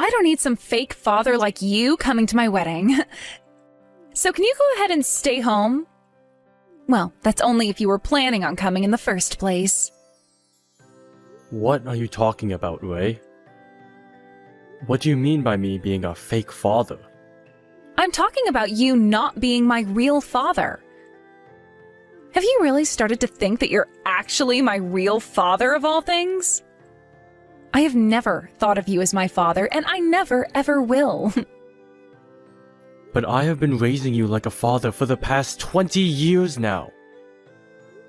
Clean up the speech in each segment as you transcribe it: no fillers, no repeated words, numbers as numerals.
I don't need some fake father like you coming to my wedding. So can you go ahead and stay home? Well, that's only if you were planning on coming in the first place. What are you talking about, Ray? What do you mean by me being a fake father? I'm talking about you not being my real father. Have you really started to think that you're actually my real father of all things? I have never thought of you as my father, and I never ever will. But I have been raising you like a father for the past 20 years now.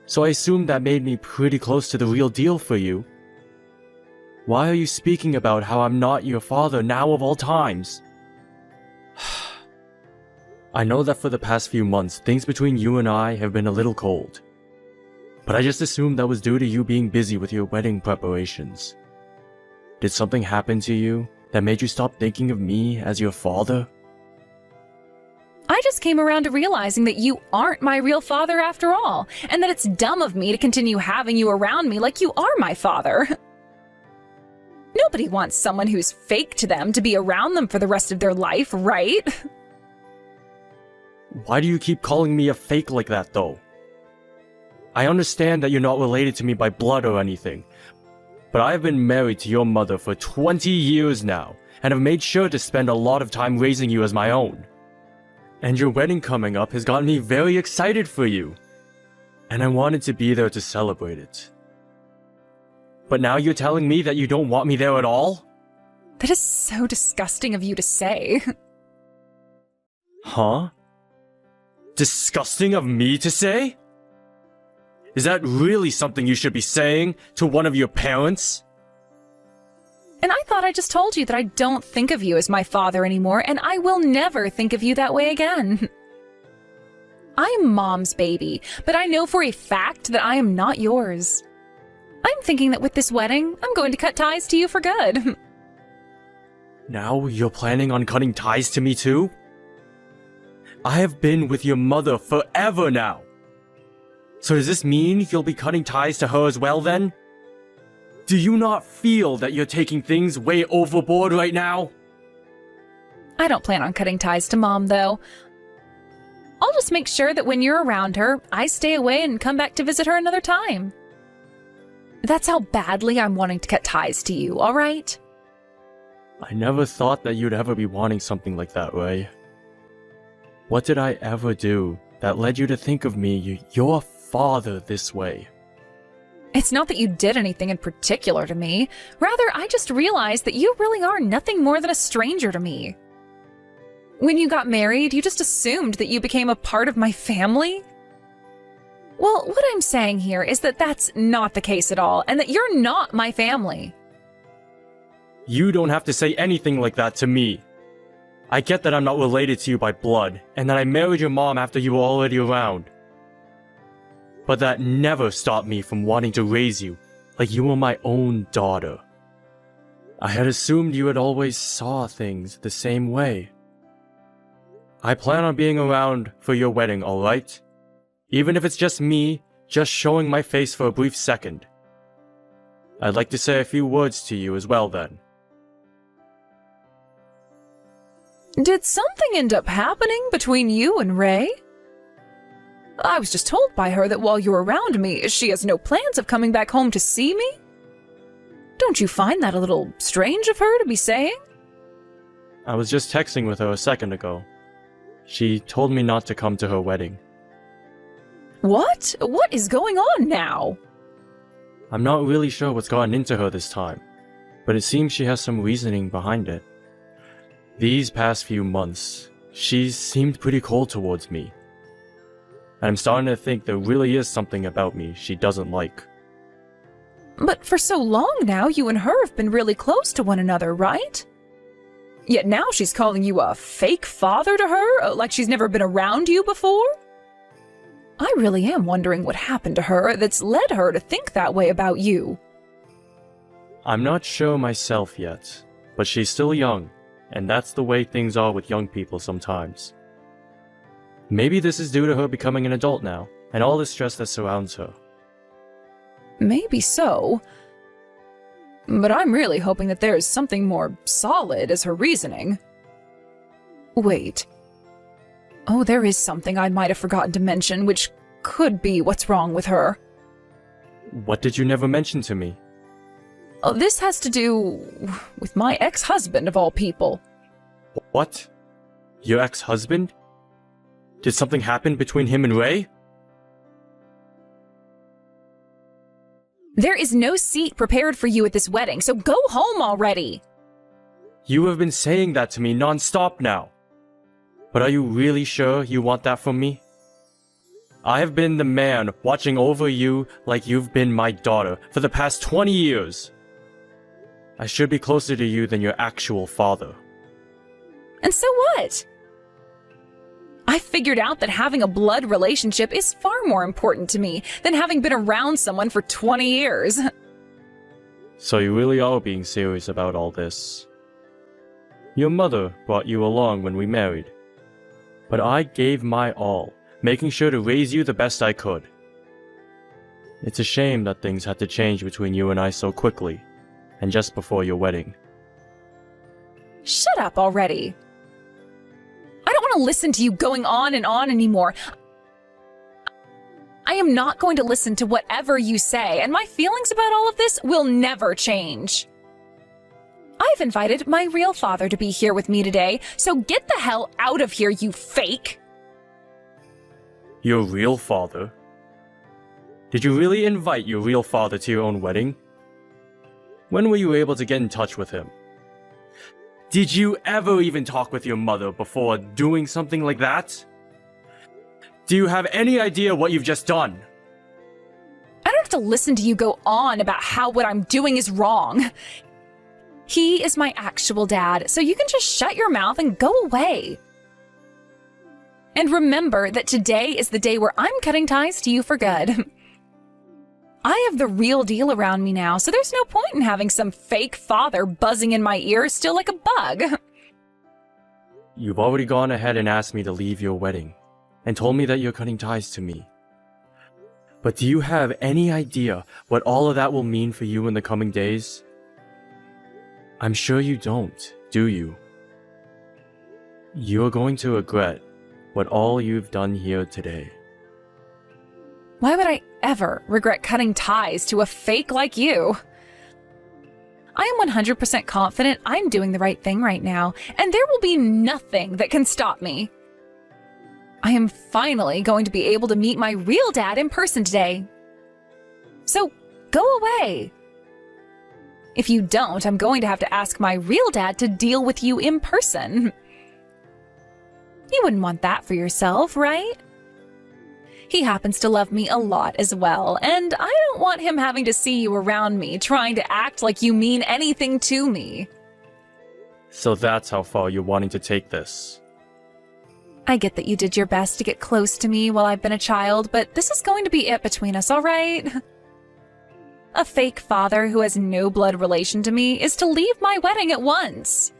So I assumed that made me pretty close to the real deal for you. Why are you speaking about how I'm not your father now of all times? I know that for the past few months, things between you and I have been a little cold. But I just assumed that was due to you being busy with your wedding preparations. Did something happen to you that made you stop thinking of me as your father? I just came around to realizing that you aren't my real father after all, and that it's dumb of me to continue having you around me like you are my father. Nobody wants someone who's fake to them to be around them for the rest of their life, right? Why do you keep calling me a fake like that, though? I understand that you're not related to me by blood or anything, but I've been married to your mother for 20 years now, and have made sure to spend a lot of time raising you as my own. And your wedding coming up has gotten me very excited for you, and I wanted to be there to celebrate it. But now you're telling me that you don't want me there at all? That is so disgusting of you to say. Huh? Disgusting of me to say? Is that really something you should be saying to one of your parents? And I thought I just told you that I don't think of you as my father anymore, and I will never think of you that way again. I'm Mom's baby, but I know for a fact that I am not yours. I'm thinking that with this wedding, I'm going to cut ties to you for good. Now you're planning on cutting ties to me too? I have been with your mother forever now. So does this mean you'll be cutting ties to her as well then? Do you not feel that you're taking things way overboard right now? I don't plan on cutting ties to Mom, though. I'll just make sure that when you're around her, I stay away and come back to visit her another time. That's how badly I'm wanting to cut ties to you, all right? I never thought that you'd ever be wanting something like that, Ray. What did I ever do that led you to think of me, your father, this way? It's not that you did anything in particular to me. Rather, I just realized that you really are nothing more than a stranger to me. When you got married, you just assumed that you became a part of my family? Well, what I'm saying here is that that's not the case at all, and that you're not my family. You don't have to say anything like that to me. I get that I'm not related to you by blood, and that I married your mom after you were already around. But that never stopped me from wanting to raise you like you were my own daughter. I had assumed you had always saw things the same way. I plan on being around for your wedding, alright? Even if it's just me, just showing my face for a brief second. I'd like to say a few words to you as well then. Did something end up happening between you and Ray? I was just told by her that while you're around me, she has no plans of coming back home to see me. Don't you find that a little strange of her to be saying? I was just texting with her a second ago. She told me not to come to her wedding. What? What is going on now? I'm not really sure what's gotten into her this time, but it seems she has some reasoning behind it. These past few months, she's seemed pretty cold towards me. And I'm starting to think there really is something about me she doesn't like. But for so long now, you and her have been really close to one another, right? Yet now she's calling you a fake father to her, like she's never been around you before? I really am wondering what happened to her that's led her to think that way about you. I'm not sure myself yet, but she's still young, and that's the way things are with young people sometimes. Maybe this is due to her becoming an adult now, and all the stress that surrounds her. Maybe so. But I'm really hoping that there's something more solid as her reasoning. Wait. Oh, there is something I might have forgotten to mention, which could be what's wrong with her. What did you never mention to me? Oh, this has to do with my ex-husband, of all people. What? Your ex-husband? Did something happen between him and Ray? There is no seat prepared for you at this wedding, so go home already! You have been saying that to me non-stop now. But are you really sure you want that from me? I have been the man watching over you like you've been my daughter for the past 20 years. I should be closer to you than your actual father. And so what? I figured out that having a blood relationship is far more important to me than having been around someone for 20 years. So you really are being serious about all this. Your mother brought you along when we married. But I gave my all, making sure to raise you the best I could. It's a shame that things had to change between you and I so quickly, and just before your wedding. Shut up already. I don't want to listen to you going on and on anymore. I am not going to listen to whatever you say, and my feelings about all of this will never change. I've invited my real father to be here with me today, so get the hell out of here, you fake! Your real father? Did you really invite your real father to your own wedding? When were you able to get in touch with him? Did you ever even talk with your mother before doing something like that? Do you have any idea what you've just done? I don't have to listen to you go on about how what I'm doing is wrong. He is my actual dad, so you can just shut your mouth and go away. And remember that today is the day where I'm cutting ties to you for good. I have the real deal around me now, so there's no point in having some fake father buzzing in my ear still like a bug. You've already gone ahead and asked me to leave your wedding, and told me that you're cutting ties to me. But do you have any idea what all of that will mean for you in the coming days? I'm sure you don't, do you? You're going to regret what all you've done here today. Why would I ever regret cutting ties to a fake like you? I am 100% confident I'm doing the right thing right now, and there will be nothing that can stop me. I am finally going to be able to meet my real dad in person today. So, go away. If you don't, I'm going to have to ask my real dad to deal with you in person. You wouldn't want that for yourself, right? He happens to love me a lot as well, and I don't want him having to see you around me trying to act like you mean anything to me. So that's how far you're wanting to take this. I get that you did your best to get close to me while I've been a child, but this is going to be it between us, all right? A fake father who has no blood relation to me is to leave my wedding at once.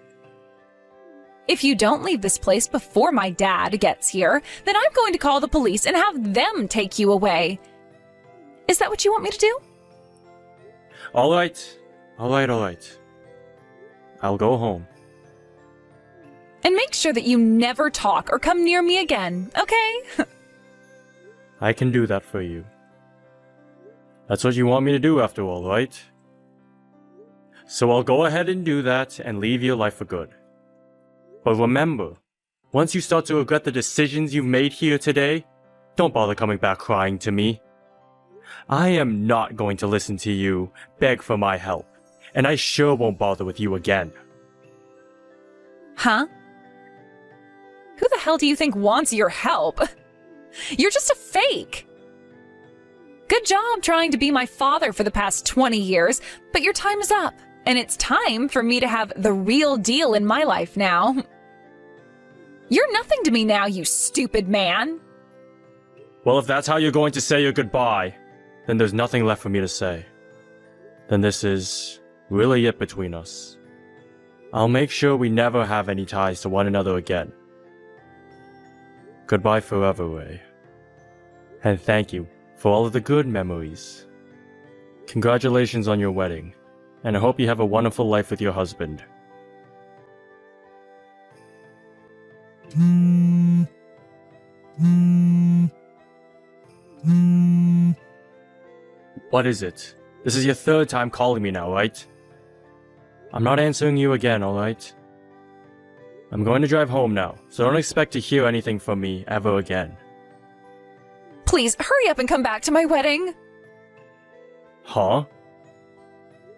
If you don't leave this place before my dad gets here, then I'm going to call the police and have them take you away. Is that what you want me to do? All right. I'll go home. And make sure that you never talk or come near me again, okay? I can do that for you. That's what you want me to do after all, right? So I'll go ahead and do that and leave your life for good. But remember, once you start to regret the decisions you've made here today, don't bother coming back crying to me. I am not going to listen to you beg for my help, and I sure won't bother with you again. Huh? Who the hell do you think wants your help? You're just a fake. Good job trying to be my father for the past 20 years, but your time is up, and it's time for me to have the real deal in my life now. You're nothing to me now, you stupid man. Well, if that's how you're going to say your goodbye, then there's nothing left for me to say. Then this is really it between us. I'll make sure we never have any ties to one another again. Goodbye forever, Ray. And thank you for all of the good memories. Congratulations on your wedding, And I hope you have a wonderful life with your husband. What is it? This is your third time calling me now, right? I'm not answering you again, alright? I'm going to drive home now, so don't expect to hear anything from me ever again. Please, hurry up and come back to my wedding. Huh?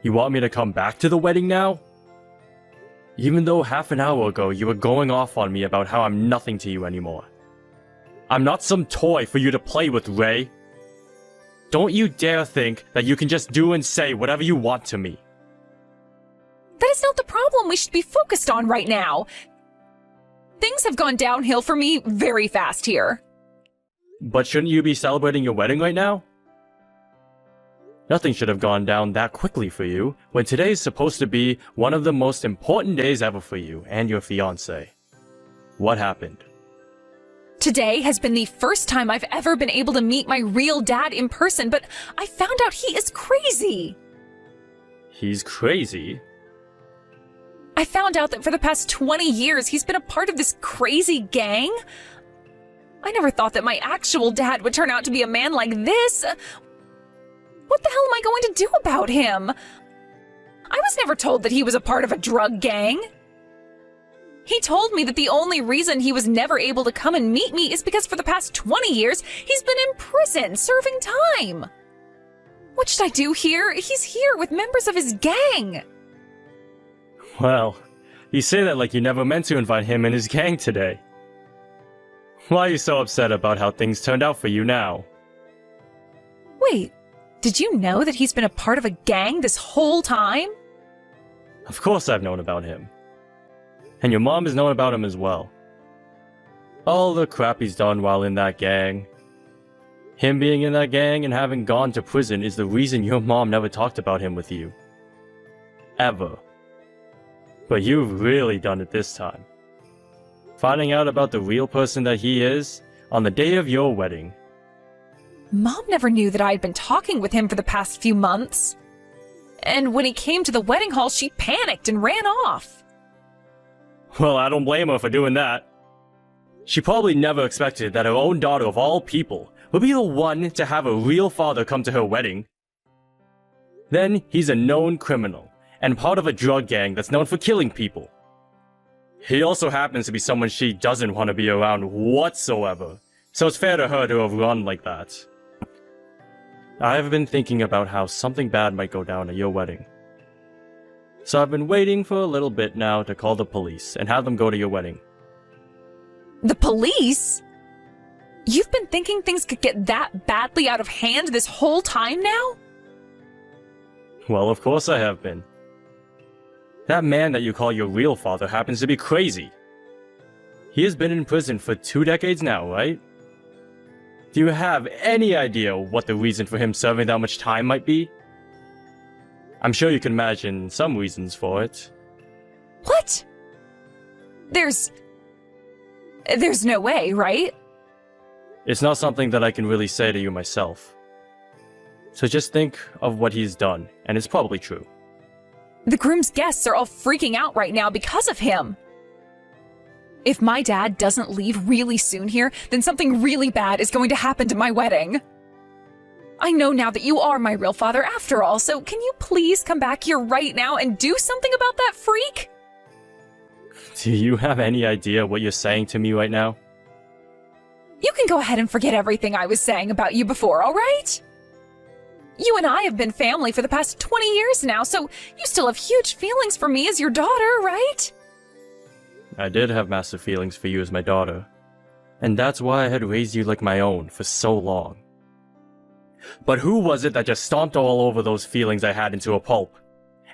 You want me to come back to the wedding now? Even though half an hour ago you were going off on me about how I'm nothing to you anymore. I'm not some toy for you to play with, Ray. Don't you dare think that you can just do and say whatever you want to me. That is not the problem we should be focused on right now. Things have gone downhill for me very fast here. But shouldn't you be celebrating your wedding right now? Nothing should have gone down that quickly for you, when today is supposed to be one of the most important days ever for you and your fiancé. What happened? Today has been the first time I've ever been able to meet my real dad in person, but I found out he is crazy. He's crazy? I found out that for the past 20 years he's been a part of this crazy gang. I never thought that my actual dad would turn out to be a man like this. What the hell am I going to do about him? I was never told that he was a part of a drug gang. He told me that the only reason he was never able to come and meet me is because for the past 20 years, he's been in prison serving time. What should I do here? He's here with members of his gang. Well, you say that like you never meant to invite him and his gang today. Why are you so upset about how things turned out for you now? Wait, did you know that he's been a part of a gang this whole time? Of course I've known about him. And your mom has known about him as well. All the crap he's done while in that gang. Him being in that gang and having gone to prison is the reason your mom never talked about him with you. Ever. But you've really done it this time. Finding out about the real person that he is on the day of your wedding. Mom never knew that I had been talking with him for the past few months. And when he came to the wedding hall, she panicked and ran off. Well, I don't blame her for doing that. She probably never expected that her own daughter of all people would be the one to have a real father come to her wedding. Then he's a known criminal and part of a drug gang that's known for killing people. He also happens to be someone she doesn't want to be around whatsoever, so it's fair to her to have run like that. I've been thinking about how something bad might go down at your wedding. So I've been waiting for a little bit now to call the police and have them go to your wedding. The police? You've been thinking things could get that badly out of hand this whole time now? Well, of course I have been. That man that you call your real father happens to be crazy. He has been in prison for 2 decades now, right? Do you have any idea what the reason for him serving that much time might be? I'm sure you can imagine some reasons for it. What? There's no way, right? It's not something that I can really say to you myself. So just think of what he's done, and it's probably true. The groom's guests are all freaking out right now because of him. If my dad doesn't leave really soon here, then something really bad is going to happen to my wedding. I know now that you are my real father after all, so can you please come back here right now and do something about that freak? Do you have any idea what you're saying to me right now? You can go ahead and forget everything I was saying about you before, all right? You and I have been family for the past 20 years now, so you still have huge feelings for me as your daughter, right? I did have massive feelings for you as my daughter. And that's why I had raised you like my own for so long. But who was it that just stomped all over those feelings I had into a pulp?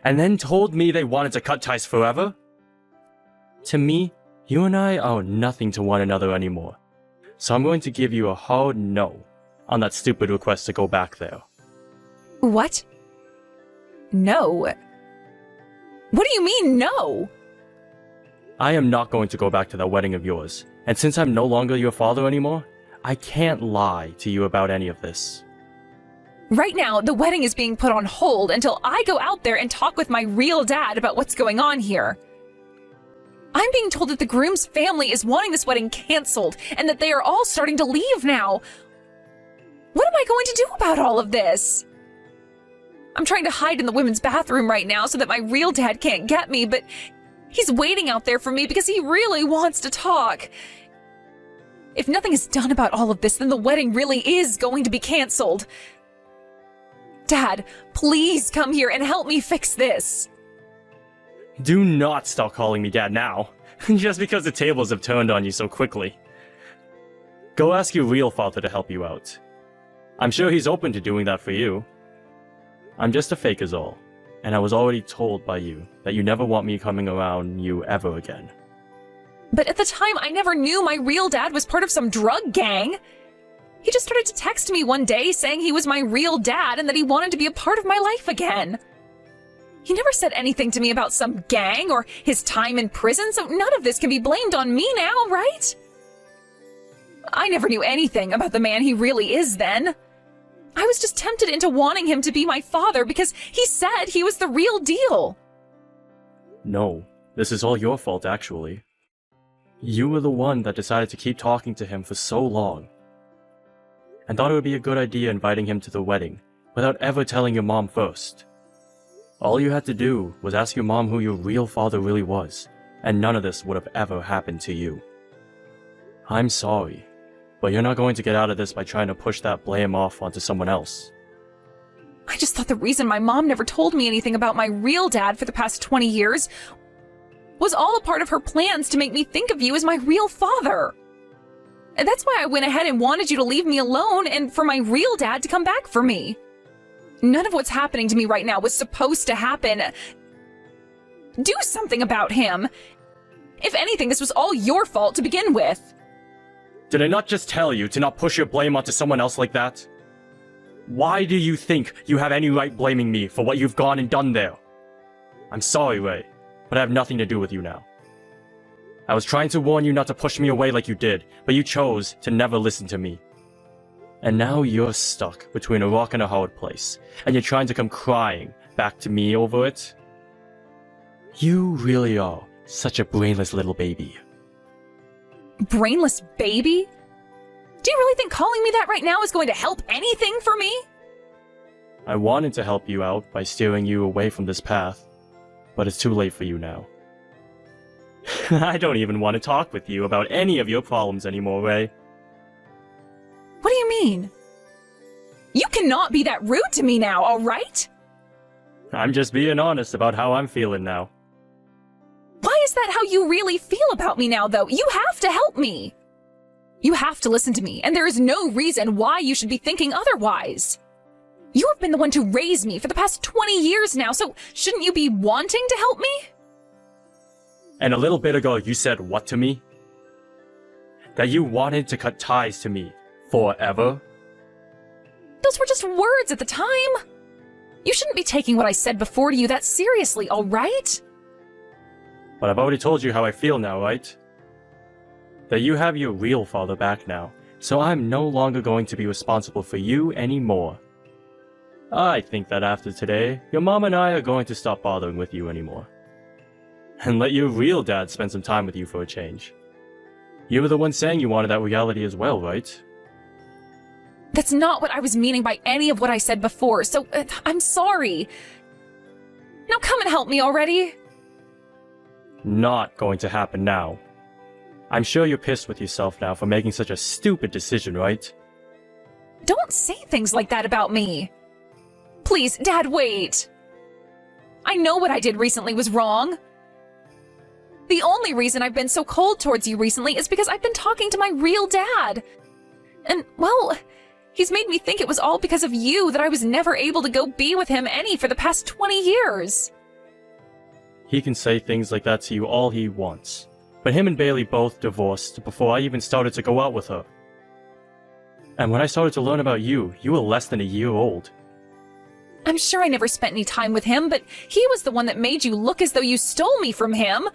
And then told me they wanted to cut ties forever? To me, you and I are nothing to one another anymore. So I'm going to give you a hard no on that stupid request to go back there. What? No. What do you mean, no? I am not going to go back to that wedding of yours. And since I'm no longer your father anymore, I can't lie to you about any of this. Right now, the wedding is being put on hold until I go out there and talk with my real dad about what's going on here. I'm being told that the groom's family is wanting this wedding canceled and that they are all starting to leave now. What am I going to do about all of this? I'm trying to hide in the women's bathroom right now so that my real dad can't get me, but he's waiting out there for me because he really wants to talk. If nothing is done about all of this, then the wedding really is going to be canceled. Dad, please come here and help me fix this. Do not stop calling me Dad now, just because the tables have turned on you so quickly. Go ask your real father to help you out. I'm sure he's open to doing that for you. I'm just a fake is all, and I was already told by you that you never want me coming around you ever again. But at the time, I never knew my real dad was part of some drug gang. He just started to text me one day saying he was my real dad and that he wanted to be a part of my life again. He never said anything to me about some gang or his time in prison, so none of this can be blamed on me now, right? I never knew anything about the man he really is then. I was just tempted into wanting him to be my father because he said he was the real deal. No, this is all your fault, actually. You were the one that decided to keep talking to him for so long, and thought it would be a good idea inviting him to the wedding without ever telling your mom first. All you had to do was ask your mom who your real father really was, and none of this would have ever happened to you. I'm sorry, but you're not going to get out of this by trying to push that blame off onto someone else. I just thought the reason my mom never told me anything about my real dad for the past 20 years was all a part of her plans to make me think of you as my real father. And that's why I went ahead and wanted you to leave me alone and for my real dad to come back for me. None of what's happening to me right now was supposed to happen. Do something about him. If anything, this was all your fault to begin with. Did I not just tell you to not push your blame onto someone else like that? Why do you think you have any right blaming me for what you've gone and done there? I'm sorry, Ray, but I have nothing to do with you now. I was trying to warn you not to push me away like you did, but you chose to never listen to me. And now you're stuck between a rock and a hard place, and you're trying to come crying back to me over it? You really are such a brainless little baby. Brainless baby? Do you really think calling me that right now is going to help anything for me? I wanted to help you out by steering you away from this path, but it's too late for you now. I don't even want to talk with you about any of your problems anymore, Ray. What do you mean? You cannot be that rude to me now, all right? I'm just being honest about how I'm feeling now. Why is that how you really feel about me now, though? You have to help me. You have to listen to me, and there is no reason why you should be thinking otherwise. You have been the one to raise me for the past 20 years now, so shouldn't you be wanting to help me? And a little bit ago, you said what to me? That you wanted to cut ties to me forever? Those were just words at the time. You shouldn't be taking what I said before to you that seriously, all right? But I've already told you how I feel now, right? That you have your real father back now, so I'm no longer going to be responsible for you anymore. I think that after today, your mom and I are going to stop bothering with you anymore. And let your real dad spend some time with you for a change. You were the one saying you wanted that reality as well, right? That's not what I was meaning by any of what I said before, so I'm sorry. Now come and help me already. Not going to happen now. I'm sure you're pissed with yourself now for making such a stupid decision, right? Don't say things like that about me. Please, Dad, wait. I know what I did recently was wrong. The only reason I've been so cold towards you recently is because I've been talking to my real dad. And, well, he's made me think it was all because of you that I was never able to go be with him any for the past 20 years. He can say things like that to you all he wants. But him and Bailey both divorced before I even started to go out with her. And when I started to learn about you, you were less than a year old. I'm sure I never spent any time with him, but he was the one that made you look as though you stole me from him.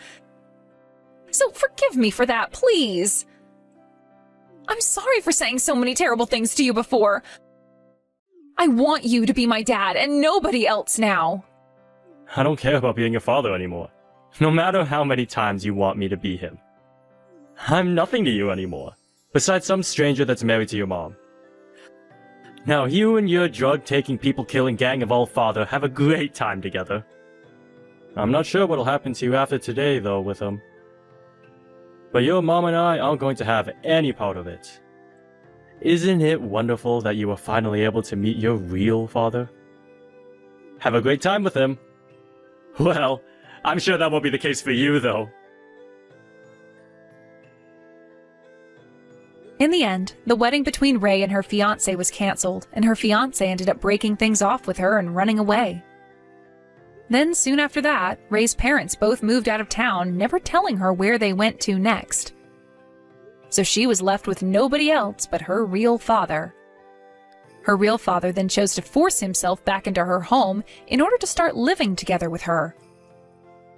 So forgive me for that, please. I'm sorry for saying so many terrible things to you before. I want you to be my dad and nobody else now. I don't care about being a father anymore. No matter how many times you want me to be him. I'm nothing to you anymore, besides some stranger that's married to your mom. Now you and your drug-taking, people-killing gang of all father have a great time together. I'm not sure what'll happen to you after today, though, with him. But your mom and I aren't going to have any part of it. Isn't it wonderful that you were finally able to meet your real father? Have a great time with him. Well, I'm sure that won't be the case for you, though. In the end, the wedding between Ray and her fiancé was cancelled, and her fiancé ended up breaking things off with her and running away. Then, soon after that, Ray's parents both moved out of town, never telling her where they went to next. So she was left with nobody else but her real father. Her real father then chose to force himself back into her home in order to start living together with her.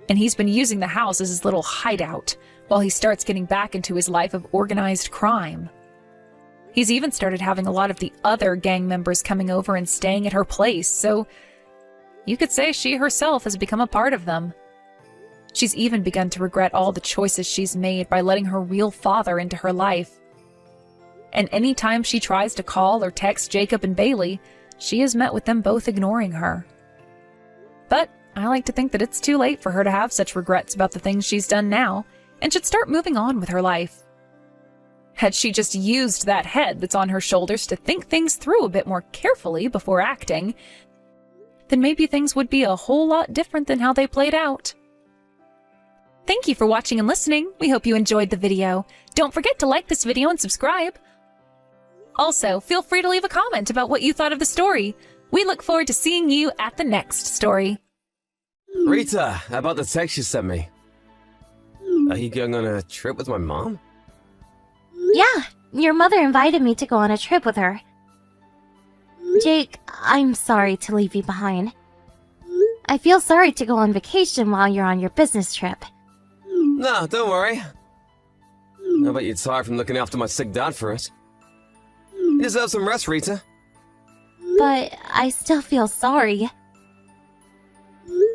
And he's been using the house as his little hideout, while he starts getting back into his life of organized crime. He's even started having a lot of the other gang members coming over and staying at her place, so you could say she herself has become a part of them. She's even begun to regret all the choices she's made by letting her real father into her life. And any time she tries to call or text Jacob and Bailey, she is met with them both ignoring her. But I like to think that it's too late for her to have such regrets about the things she's done now, and should start moving on with her life. Had she just used that head that's on her shoulders to think things through a bit more carefully before acting, then maybe things would be a whole lot different than how they played out. Thank you for watching and listening. We hope you enjoyed the video. Don't forget to like this video and subscribe. Also, feel free to leave a comment about what you thought of the story. We look forward to seeing you at the next story. Rita, how about the text you sent me? Are you going on a trip with my mom? Yeah, your mother invited me to go on a trip with her. Jake, I'm sorry to leave you behind. I feel sorry to go on vacation while you're on your business trip. No, don't worry. I bet you're tired from looking after my sick dad for it. You deserve some rest, Rita. But I still feel sorry.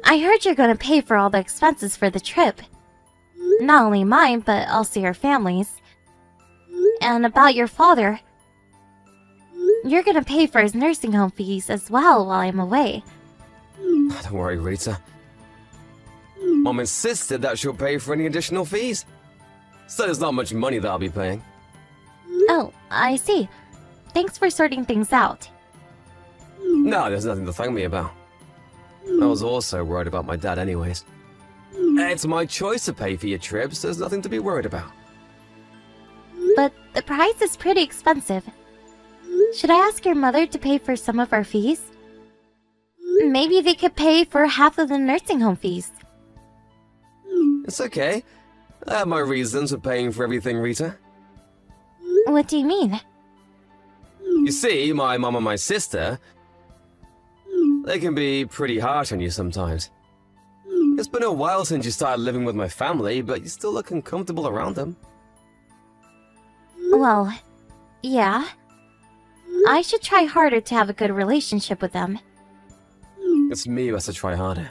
I heard you're gonna pay for all the expenses for the trip. Not only mine, but also your family's. And about your father, you're gonna pay for his nursing home fees as well while I'm away. Don't worry, Rita. Mom insisted that she'll pay for any additional fees. So there's not much money that I'll be paying. Oh, I see. Thanks for sorting things out. No, there's nothing to thank me about. I was also worried about my dad anyways. It's my choice to pay for your trips, there's nothing to be worried about. But the price is pretty expensive. Should I ask your mother to pay for some of our fees? Maybe they could pay for half of the nursing home fees. It's okay. I have my reasons for paying for everything, Rita. What do you mean? You see, my mom and my sister, they can be pretty harsh on you sometimes. It's been a while since you started living with my family, but you still look uncomfortable around them. Well, yeah. I should try harder to have a good relationship with them. It's me who has to try harder.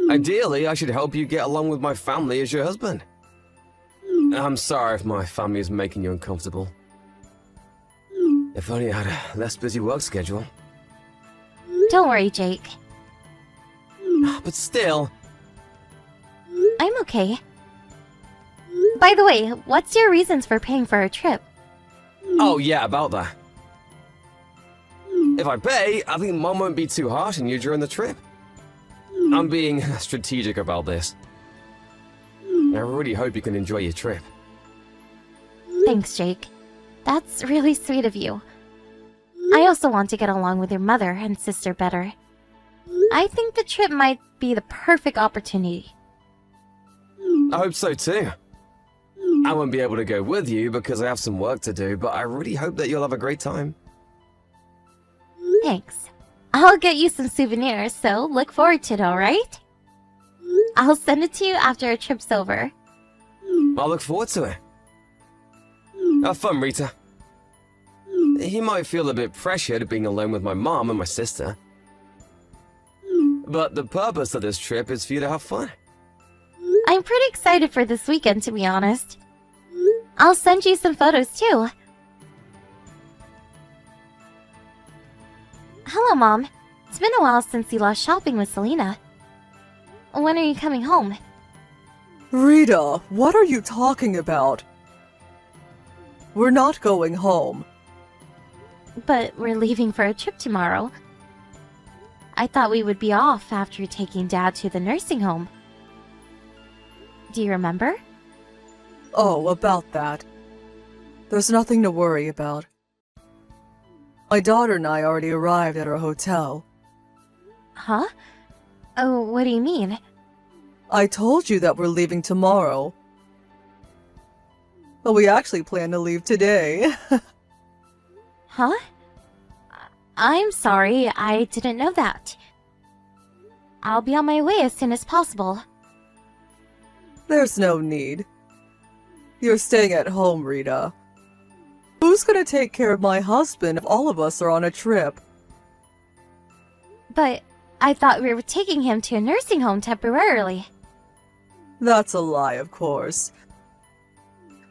Ideally, I should help you get along with my family as your husband. I'm sorry if my family is making you uncomfortable. If only I had a less busy work schedule. Don't worry, Jake. But still, I'm okay. By the way, what's your reasons for paying for our trip? oh yeah, about that. If I pay, I think Mom won't be too harsh on you during the trip. I'm being strategic about this. I really hope you can enjoy your trip. Thanks, Jake. That's really sweet of you. I also want to get along with your mother and sister better. I think the trip might be the perfect opportunity. I hope so too. I won't be able to go with you because I have some work to do, but I really hope that you'll have a great time. Thanks. I'll get you some souvenirs, so look forward to it, alright? I'll send it to you after our trip's over. I'll look forward to it. Have fun, Rita. he might feel a bit pressured being alone with my mom and my sister. But the purpose of this trip is for you to have fun. I'm pretty excited for this weekend, to be honest. I'll send you some photos, too. Hello, Mom. It's been a while since you last shopping with Selena. When are you coming home? Rita, what are you talking about? We're not going home. But we're leaving for a trip tomorrow. I thought we would be off after taking Dad to the nursing home. Do you remember? Oh, about that. There's nothing to worry about. My daughter and I already arrived at our hotel. Huh? Oh, what do you mean? I told you that we're leaving tomorrow. But we actually plan to leave today. Huh? I'm sorry, I didn't know that. I'll be on my way as soon as possible. There's no need. You're staying at home, Rita. Who's gonna take care of my husband if all of us are on a trip? But I thought we were taking him to a nursing home temporarily. That's a lie, of course.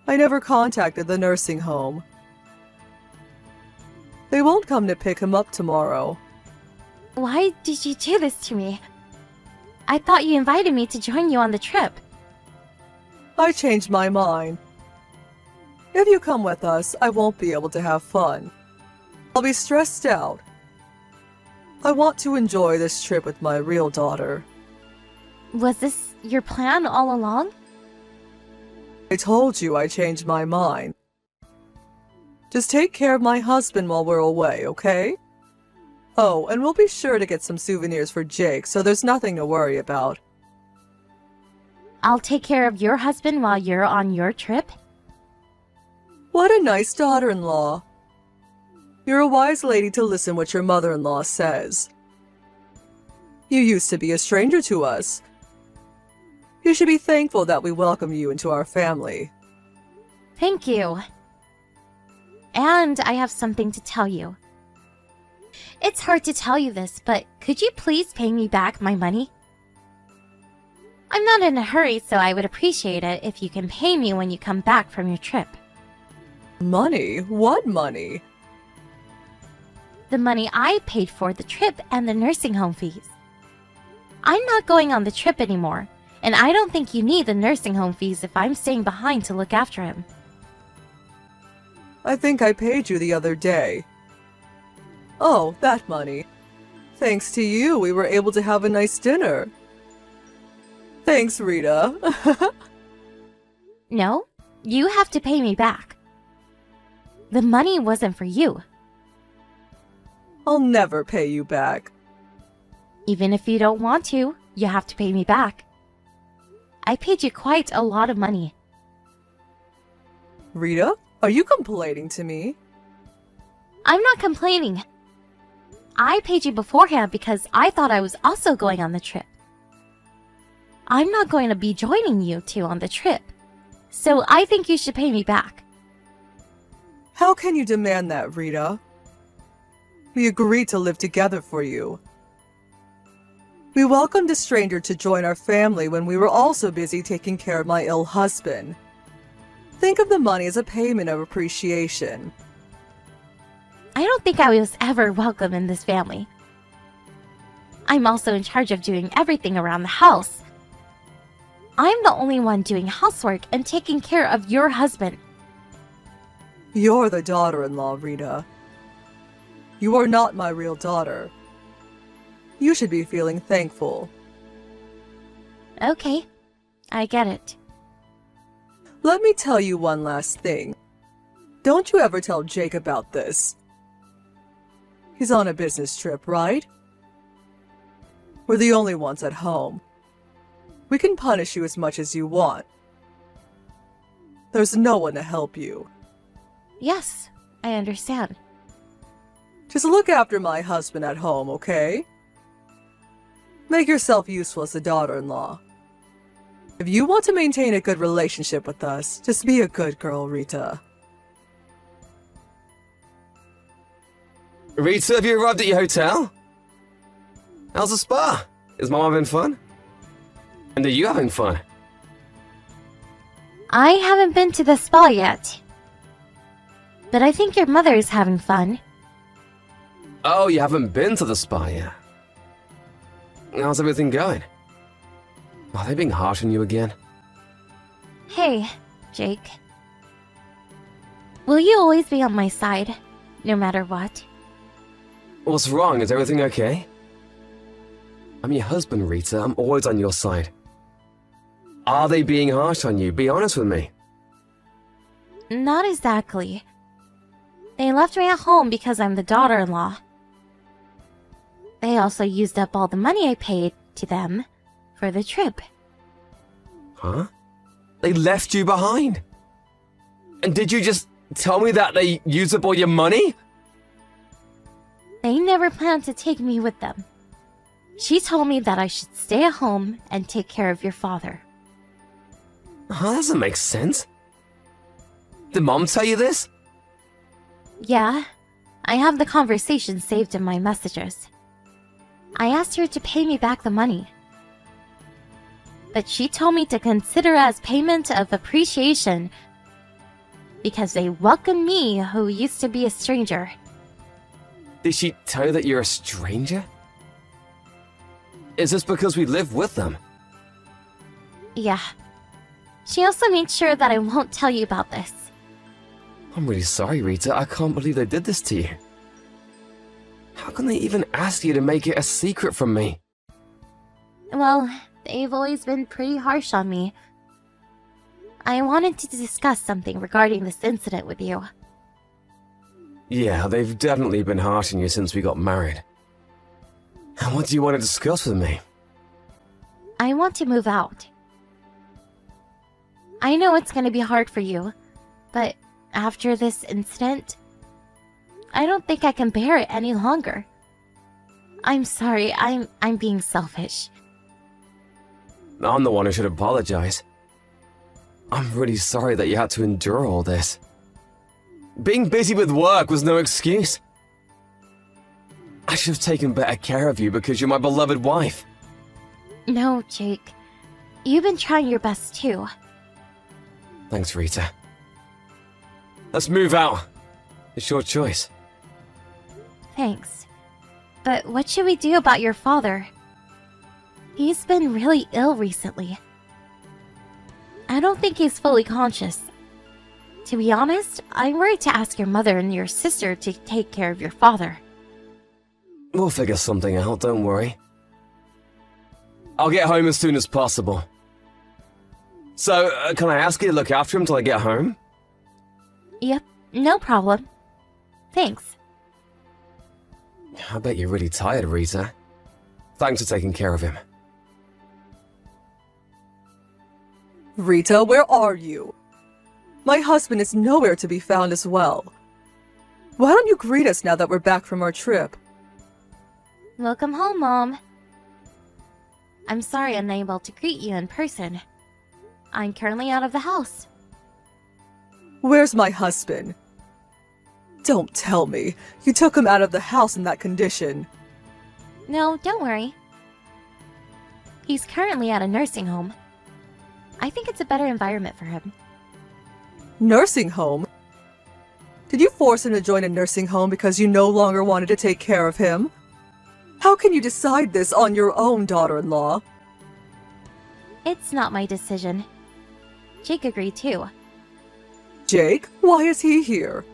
I never contacted the nursing home. They won't come to pick him up tomorrow. Why did you do this to me? I thought you invited me to join you on the trip. I changed my mind. If you come with us, I won't be able to have fun. I'll be stressed out. I want to enjoy this trip with my real daughter. Was this your plan all along? I told you I changed my mind. Just take care of my husband while we're away, okay? Oh, and we'll be sure to get some souvenirs for Jake, so there's nothing to worry about. I'll take care of your husband while you're on your trip? What a nice daughter-in-law. You're a wise lady to listen what your mother-in-law says. You used to be a stranger to us. You should be thankful that we welcome you into our family. Thank you. And I have something to tell you. It's hard to tell you this, but could you please pay me back my money? I'm not in a hurry, so I would appreciate it if you can pay me when you come back from your trip. Money? What money? The money I paid for the trip and the nursing home fees. I'm not going on the trip anymore, and I don't think you need the nursing home fees if I'm staying behind to look after him. I think I paid you the other day. Oh, that money. Thanks to you, we were able to have a nice dinner. Thanks, Rita. No, you have to pay me back. The money wasn't for you. I'll never pay you back. Even if you don't want to, you have to pay me back. I paid you quite a lot of money. Rita, are you complaining to me? I'm not complaining. I paid you beforehand because I thought I was also going on the trip. I'm not going to be joining you two on the trip, so I think you should pay me back. How can you demand that, Rita? We agreed to live together for you. We welcomed a stranger to join our family when we were also busy taking care of my ill husband. Think of the money as a payment of appreciation. I don't think I was ever welcome in this family. I'm also in charge of doing everything around the house. I'm the only one doing housework and taking care of your husband. You're the daughter-in-law, Rita. You are not my real daughter. You should be feeling thankful. Okay, I get it. Let me tell you one last thing. Don't you ever tell Jake about this. He's on a business trip, right? We're the only ones at home. We can punish you as much as you want. There's no one to help you. Yes, I understand. Just look after my husband at home, okay? Make yourself useful as a daughter-in-law. If you want to maintain a good relationship with us, just be a good girl, Rita. Rita, have you arrived at your hotel? How's the spa? Is Mom having fun? And are you having fun? I haven't been to the spa yet. But I think your mother is having fun. Oh, you haven't been to the spa yet? How's everything going? Are they being harsh on you again? Hey, Jake. Will you always be on my side, no matter what? What's wrong? Is everything okay? I'm your husband, Rita. I'm always on your side. Are they being harsh on you? Be honest with me. Not exactly. They left me at home because I'm the daughter-in-law. They also used up all the money I paid to them for the trip. Huh? They left you behind? And did you just tell me that they used up all your money? They never planned to take me with them. She told me that I should stay at home and take care of your father. That doesn't make sense. Did Mom tell you this? Yeah, I have the conversation saved in my messages. I asked her to pay me back the money. But she told me to consider as payment of appreciation because they welcomed me who used to be a stranger. Did she tell you that you're a stranger? Is this because we live with them? Yeah. She also made sure that I won't tell you about this. I'm really sorry, Rita. I can't believe they did this to you. How can they even ask you to make it a secret from me? Well, they've always been pretty harsh on me. I wanted to discuss something regarding this incident with you. Yeah, they've definitely been harsh on you since we got married. And what do you want to discuss with me? I want to move out. I know it's going to be hard for you, but after this incident, I don't think I can bear it any longer. I'm sorry, I'm being selfish. I'm the one who should apologize. I'm really sorry that you had to endure all this. Being busy with work was no excuse. I should have taken better care of you because you're my beloved wife. No, Jake. You've been trying your best too. Thanks, Rita. Let's move out. It's your choice. Thanks. But what should we do about your father? He's been really ill recently. I don't think he's fully conscious. To be honest, I'm worried to ask your mother and your sister to take care of your father. We'll figure something out, don't worry. I'll get home as soon as possible. So, can I ask you to look after him till I get home? Yep, no problem. Thanks. I bet you're really tired, Rita. Thanks for taking care of him. Rita, where are you? My husband is nowhere to be found as well. Why don't you greet us now that we're back from our trip? Welcome home, Mom. I'm sorry I'm unable to greet you in person. I'm currently out of the house. Where's my husband? Don't tell me. You took him out of the house in that condition. No, don't worry. He's currently at a nursing home. I think it's a better environment for him. Nursing home? Did you force him to join a nursing home because you no longer wanted to take care of him? How can you decide this on your own, daughter-in-law? It's not my decision. Jake agreed too. Jake? Why is he here?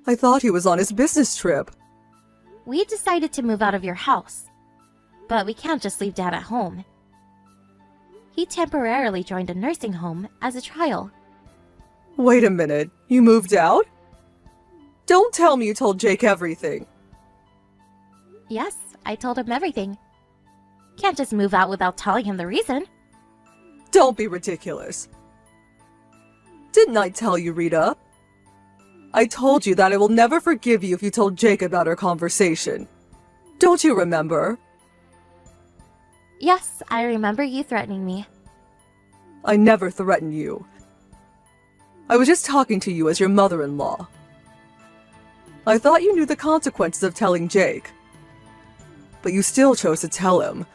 I thought he was on his business trip. We decided to move out of your house. But we can't just leave Dad at home. He temporarily joined a nursing home as a trial. Wait a minute. You moved out? Don't tell me you told Jake everything. Yes, I told him everything. Can't just move out without telling him the reason. Don't be ridiculous. Didn't I tell you, Rita? I told you that I will never forgive you if you told Jake about our conversation. Don't you remember? Yes, I remember you threatening me. I never threatened you. I was just talking to you as your mother-in-law. I thought you knew the consequences of telling Jake. But you still chose to tell him.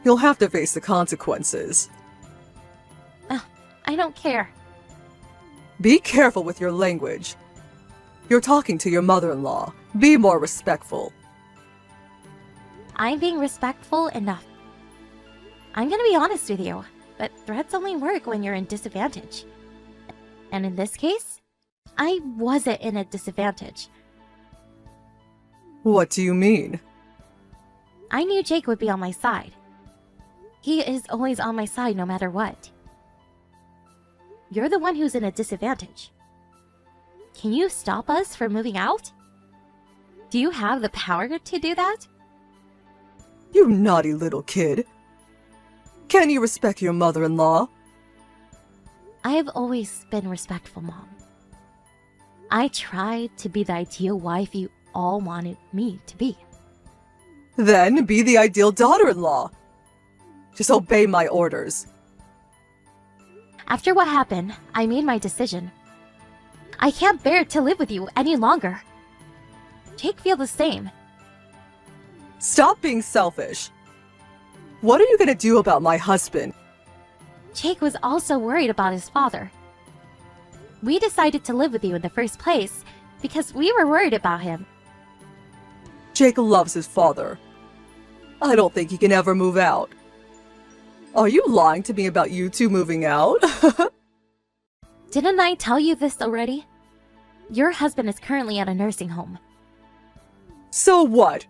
You'll have to face the consequences. I don't care. Be careful with your language. You're talking to your mother-in-law. Be more respectful. I'm being respectful enough. I'm gonna be honest with you, but threats only work when you're in disadvantage. And in this case, I wasn't in a disadvantage. What do you mean? I knew Jake would be on my side. He is always on my side no matter what. You're the one who's in a disadvantage. Can you stop us from moving out? Do you have the power to do that? You naughty little kid. Can you respect your mother-in-law? I have always been respectful, Mom. I tried to be the ideal wife you all wanted me to be. Then be the ideal daughter-in-law. Just obey my orders. After what happened, I made my decision. I can't bear to live with you any longer. Jake feels the same. Stop being selfish. What are you gonna do about my husband? Jake was also worried about his father. We decided to live with you in the first place because we were worried about him. Jake loves his father. I don't think he can ever move out. Are you lying to me about you two moving out? Didn't I tell you this already? Your husband is currently at a nursing home. So what?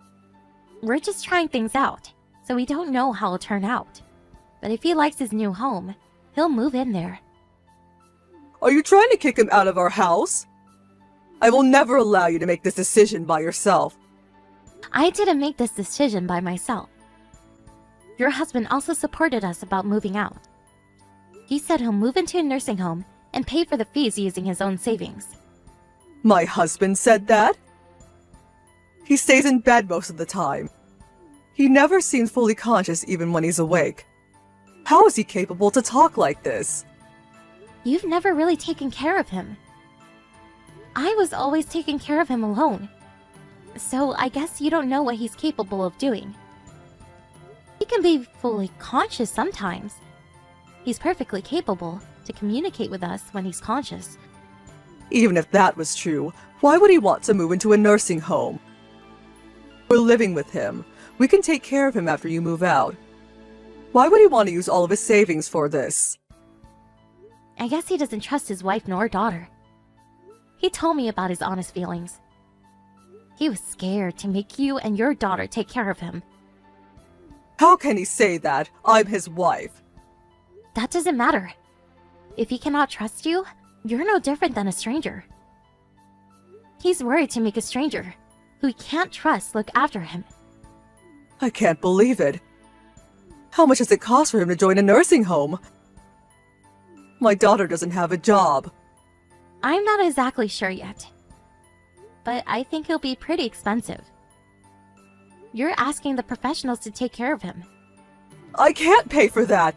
We're just trying things out, so we don't know how it'll turn out. But if he likes his new home, he'll move in there. Are you trying to kick him out of our house? I will never allow you to make this decision by yourself. I didn't make this decision by myself. Your husband also supported us about moving out. He said he'll move into a nursing home and pay for the fees using his own savings. My husband said that? He stays in bed most of the time. He never seems fully conscious even when he's awake. How is he capable to talk like this? You've never really taken care of him. I was always taking care of him alone. So I guess you don't know what he's capable of doing. He can be fully conscious sometimes. He's perfectly capable to communicate with us when he's conscious. Even if that was true, why would he want to move into a nursing home? We're living with him. We can take care of him after you move out. Why would he want to use all of his savings for this? I guess he doesn't trust his wife nor daughter. He told me about his honest feelings. He was scared to make you and your daughter take care of him. How can he say that? I'm his wife. That doesn't matter. If he cannot trust you, you're no different than a stranger. He's worried to make a stranger, who he can't trust, look after him. I can't believe it. How much does it cost for him to join a nursing home? My daughter doesn't have a job. I'm not exactly sure yet, but I think it'll be pretty expensive. You're asking the professionals to take care of him. I can't pay for that.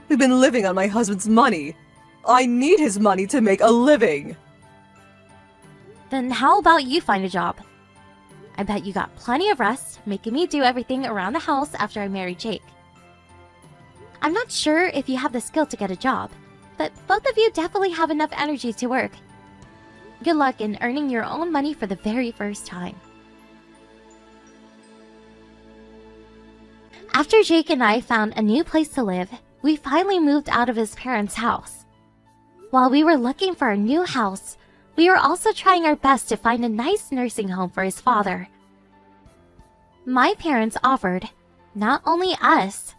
We've been living on my husband's money. I need his money to make a living. Then how about you find a job? I bet you got plenty of rest, making me do everything around the house after I married Jake. I'm not sure if you have the skill to get a job, but both of you definitely have enough energy to work. Good luck in earning your own money for the very first time. After Jake and I found a new place to live, we finally moved out of his parents' house. While we were looking for a new house, we were also trying our best to find a nice nursing home for his father. My parents offered, not only us,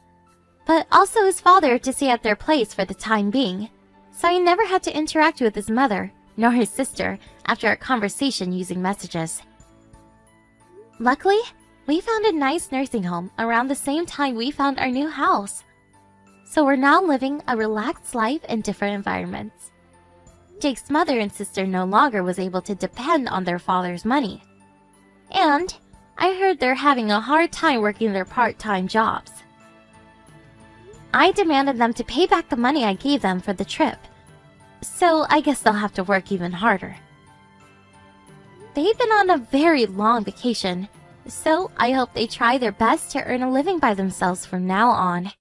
but also his father to stay at their place for the time being, so I never had to interact with his mother, nor his sister, after our conversation using messages. Luckily, we found a nice nursing home around the same time we found our new house. So we're now living a relaxed life in different environments. Jake's mother and sister no longer was able to depend on their father's money. And I heard they're having a hard time working their part-time jobs. I demanded them to pay back the money I gave them for the trip. So I guess they'll have to work even harder. They've been on a very long vacation, so I hope they try their best to earn a living by themselves from now on.